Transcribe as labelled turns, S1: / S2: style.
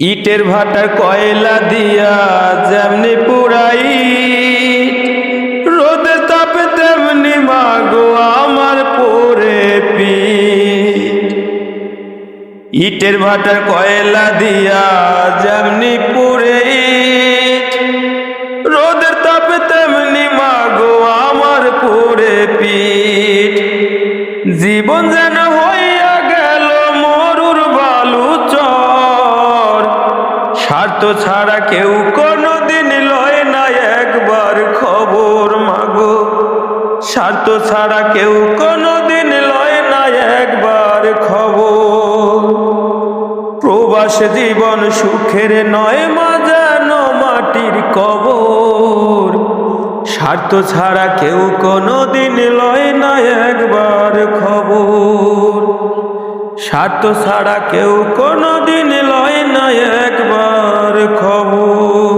S1: ইটের ভাটার কয়লা দিয়া যেমনি পুরাই, রোদে তাপে তেমনি মাগো আমার পরে পিঠ। ইটের ভাটার কয়লা দিয়া যেমনি পুরে ইট, রোদের তাপে তেমনি মাগো আমার পরে পিঠ। জীবন যেন হইয়া গেল মরুর বালু চর, স্বার্থ ছাড়া কেউ কোনোদিন লয় না একবার খবর মাগো, স্বার্থ ছাড়া কেউ কোনোদিন লয় না একবার খবর। প্রবাস জীবন সুখের নয় মা যেন মাটির কবর, স্বার্থ ছাড়া কেউ কোনোদিন লয় না একবার খবর, স্বার্থ ছাড়া কেউ কোনোদিন লয় না একবার খবর।